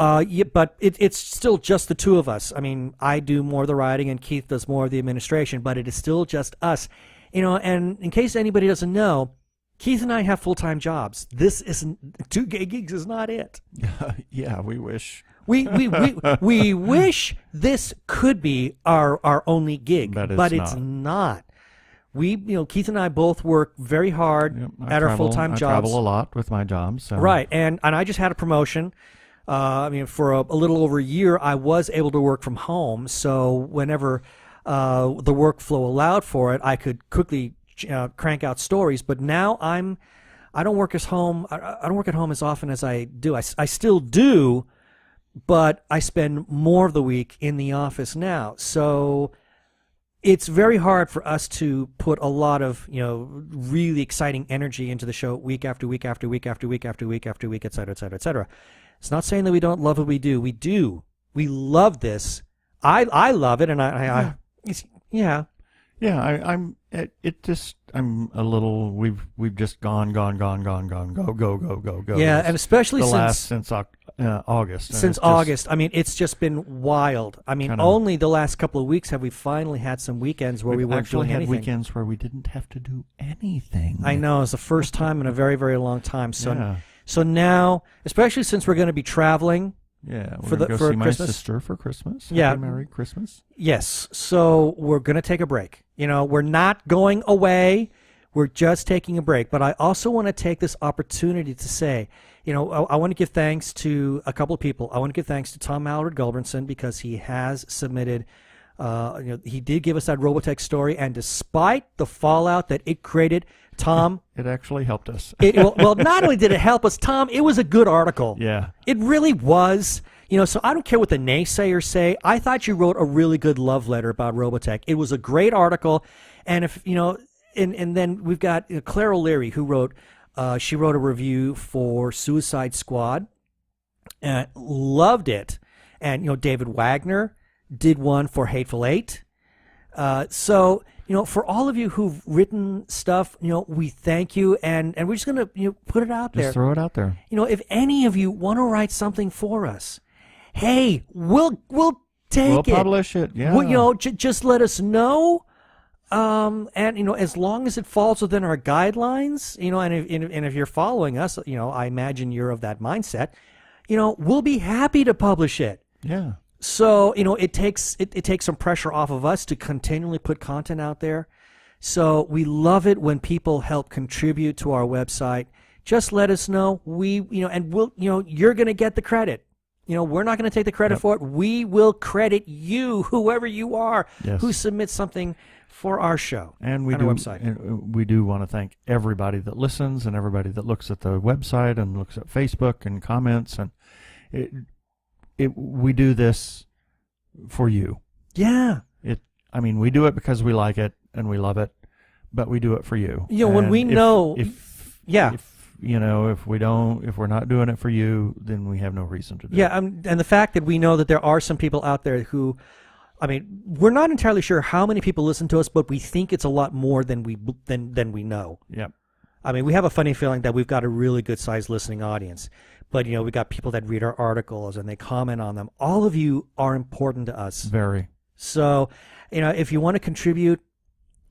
but it's still just the two of us. I mean, I do more of the writing and Keith does more of the administration, but it is still just us. And in case anybody doesn't know, Keith and I have full-time jobs. This isn't, Two Gay Geeks is not it. Yeah, we wish. We wish this could be our only gig, but it's not. Keith and I both work very hard at our full-time jobs. I travel a lot with my job. So. Right, and I just had a promotion. For a little over a year, I was able to work from home. So whenever the workflow allowed for it, I could quickly crank out stories. But now I don't work at home as often as I do. I still do, but I spend more of the week in the office now. So it's very hard for us to put a lot of, really exciting energy into the show week after week after week after week after week after week, et cetera, et cetera, et cetera. It's not saying that we don't love what we do. We do. We love this. I love it, and yeah. I'm a little. We've just gone, go. Yeah, and especially since August. Since August, I mean, it's just been wild. I mean, only the last couple of weeks have we finally had some weekends where we weren't doing anything. Actually had weekends where we didn't have to do anything. I know, it's the first time in a very, very long time. So now, especially since we're going to be traveling. Yeah, we're going to go see my sister for Christmas. Happy Merry Christmas. Yes, so we're going to take a break. We're not going away. We're just taking a break. But I also want to take this opportunity to say, I want to give thanks to a couple of people. I want to give thanks to Tom Allred Gulbranson because he has submitted, he did give us that Robotech story, and despite the fallout that it created, Tom... It actually helped us. Well, not only did it help us, Tom, it was a good article. Yeah. It really was. So I don't care what the naysayers say. I thought you wrote a really good love letter about Robotech. It was a great article. And if, and then we've got Claire O'Leary, who wrote, she wrote a review for Suicide Squad. Loved it. And, David Wagner did one for Hateful Eight. So... for all of you who've written stuff, we thank you, and we're just going to put it out there. Just throw it out there. If any of you want to write something for us, hey, we'll take it. We'll publish it. Yeah. Just let us know. And as long as it falls within our guidelines, and if you're following us, I imagine you're of that mindset. We'll be happy to publish it. Yeah. So, it takes some pressure off of us to continually put content out there. So we love it when people help contribute to our website. Just let us know. And we'll, you're going to get the credit. We're not going to take the credit for it. We will credit you, whoever you are, who submits something for our show and our website. And we do want to thank everybody that listens and everybody that looks at the website and looks at Facebook and comments. And we do this for you. Yeah. We do it because we like it and we love it, but we do it for you. When we know, if we're not doing it for you, then we have no reason to do it. Yeah, and the fact that we know that there are some people out there who, we're not entirely sure how many people listen to us, but we think it's a lot more than we know. Yep. We have a funny feeling that we've got a really good-sized listening audience. But, we got people that read our articles and they comment on them. All of you are important to us. Very. So, if you want to contribute,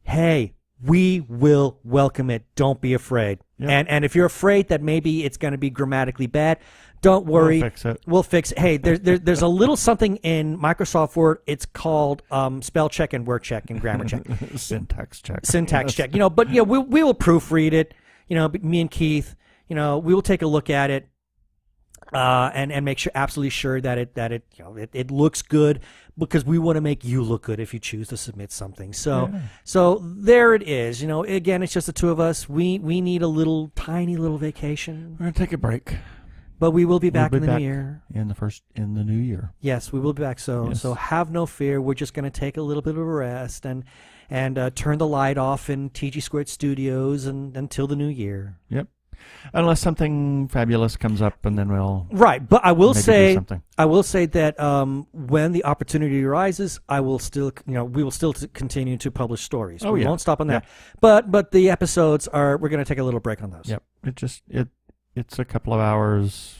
hey, we will welcome it. Don't be afraid. Yep. And if you're afraid that maybe it's going to be grammatically bad, don't worry. We'll fix it. We'll fix it. Hey, there's a little something in Microsoft Word. It's called spell check and word check and grammar check. Syntax check. Syntax check. But we will proofread it. Me and Keith, we will take a look at it. And make absolutely sure that it looks good, because we want to make you look good if you choose to submit something. So there it is. Again, it's just the two of us. We need a tiny little vacation. We're gonna take a break, but we will be back in the new year. In the new year. Yes, we will be back. So have no fear. We're just gonna take a little bit of a rest and turn the light off in TG Squared Studios until the new year. Yep. Unless something fabulous comes up, and then we'll But I will say that when the opportunity arises, I will still we will still continue to publish stories. We won't stop on that. But the episodes we're going to take a little break on those. Yep. it's a couple of hours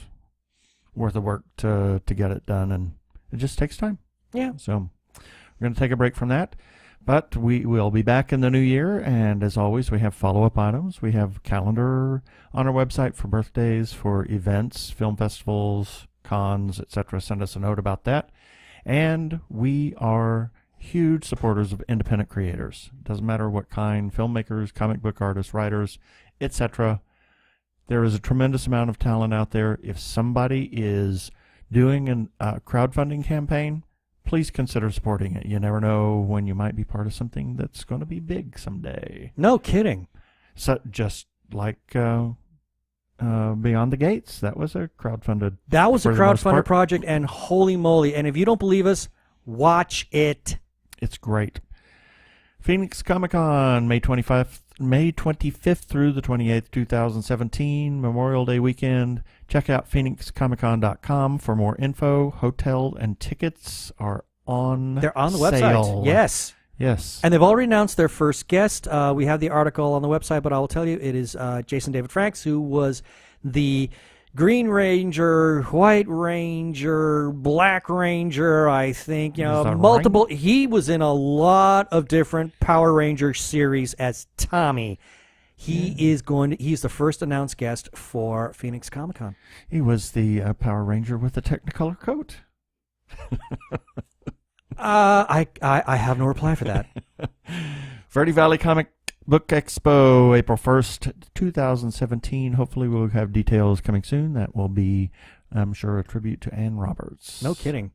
worth of work to get it done, and it just takes time. Yeah. So we're going to take a break from that, but we will be back in the new year, and as always, we have follow-up items. We have a calendar on our website for birthdays, for events, film festivals, cons, etc. Send us a note about that. And we are huge supporters of independent creators. Doesn't matter what kind, filmmakers, comic book artists, writers, etc. There is a tremendous amount of talent out there. If somebody is doing a crowdfunding campaign, please consider supporting it. You never know when you might be part of something that's going to be big someday. No kidding. So just like Beyond the Gates, that was a crowdfunded. That was a crowdfunded project, and holy moly! And if you don't believe us, watch it. It's great. Phoenix Comic Con, May 25th through the 28th, 2017, Memorial Day weekend. Check out phoenixcomiccon.com for more info. Hotel and tickets are on They're on the sale. website. Yes. Yes. And they've already announced their first guest. We have the article on the website, but I will tell you it is Jason David Franks, who was the Green Ranger, White Ranger, Black Ranger, I think, multiple. Right? He was in a lot of different Power Ranger series as Tommy. He's the first announced guest for Phoenix Comic Con. He was the Power Ranger with the Technicolor coat. I have no reply for that. Verde Valley Comic Book Expo, April 1st, 2017. Hopefully we'll have details coming soon. That will be, I'm sure, a tribute to Ann Roberts. No kidding.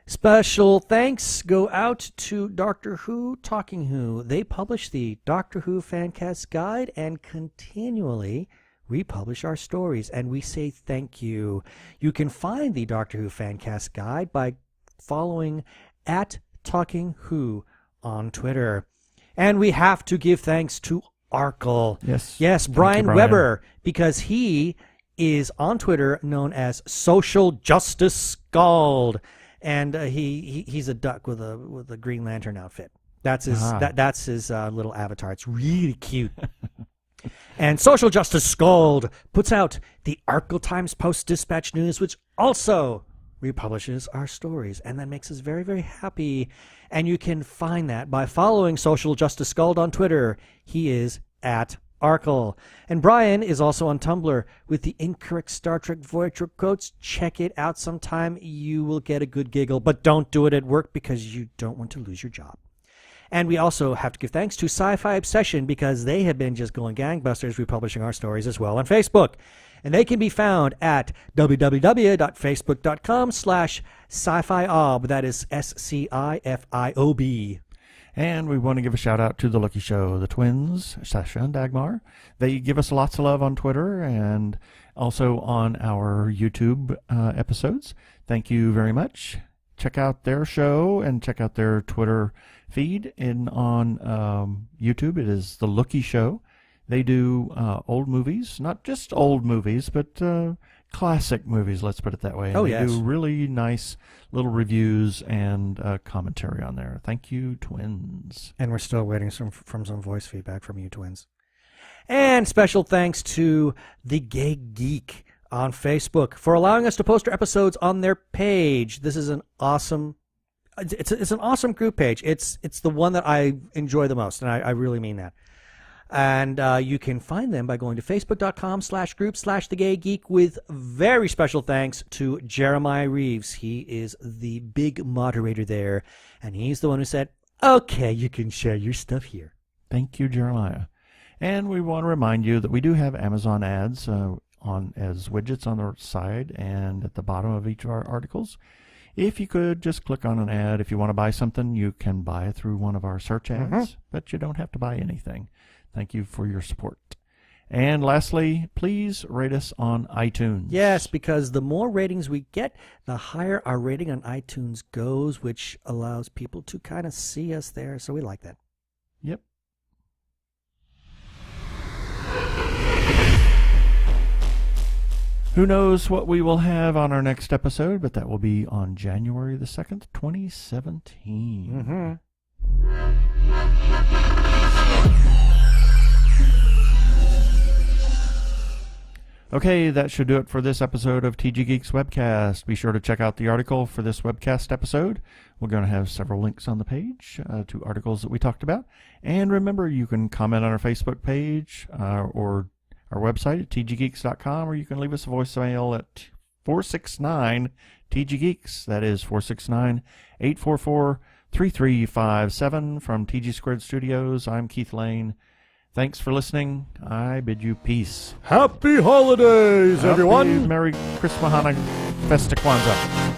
Special thanks go out to Doctor Who Talking Who. They publish the Doctor Who Fancast Guide and continually republish our stories, and we say thank you. You can find the Doctor Who Fancast Guide by following @TalkingWho on Twitter. And we have to give thanks to Arkle. Yes, Brian Weber, because he is on Twitter known as Social Justice Scald, and he's a duck with a Green Lantern outfit. That's his that's his little avatar. It's really cute. And Social Justice Scald puts out the Arkle Times Post-Dispatch News, which also republishes our stories, and that makes us very, very happy. And you can find that by following Social Justice Scald on Twitter. He is @Arkle. And Brian is also on Tumblr with the Incorrect Star Trek Voyager quotes. Check it out sometime. You will get a good giggle, but don't do it at work because you don't want to lose your job. And we also have to give thanks to Sci-Fi Obsession because they have been just going gangbusters republishing our stories as well on Facebook. And they can be found at www.facebook.com/sci-fi-ob. That is SCIFIOB. And we want to give a shout out to The Lucky Show, the twins, Sasha and Dagmar. They give us lots of love on Twitter and also on our YouTube episodes. Thank you very much. Check out their show and check out their Twitter feed on YouTube. It is The Lucky Show. They do old movies, not just old movies, but classic movies, let's put it that way. And they do really nice little reviews and commentary on there. Thank you, twins. And we're still waiting from some voice feedback from you, twins. And special thanks to The Gay Geek on Facebook for allowing us to post our episodes on their page. This is an awesome... It's an awesome group page. It's the one that I enjoy the most, and I really mean that. And you can find them by going to facebook.com/group/thegaygeek with very special thanks to Jeremiah Reeves. He is the big moderator there, and he's the one who said, okay, you can share your stuff here. Thank you, Jeremiah. And we want to remind you that we do have Amazon ads on as widgets on the side and at the bottom of each of our articles. If you could just click on an ad. If you want to buy something, you can buy it through one of our search ads, but you don't have to buy anything. Thank you for your support. And lastly, please rate us on iTunes. Yes, because the more ratings we get, the higher our rating on iTunes goes, which allows people to kind of see us there. So we like that. Yep. Who knows what we will have on our next episode, but that will be on January the 2nd, 2017. Okay, that should do it for this episode of TG Geeks Webcast. Be sure to check out the article for this webcast episode. We're going to have several links on the page to articles that we talked about. And remember, you can comment on our Facebook page or our website at tggeeks.com, or you can leave us a voicemail at 469-TG-GEEKS. That is 469-844-3357 from TG Squared Studios. I'm Keith Lane. Thanks for listening. I bid you peace. Happy holidays, everyone. Merry ChistmaHanuFestivKwanzaa.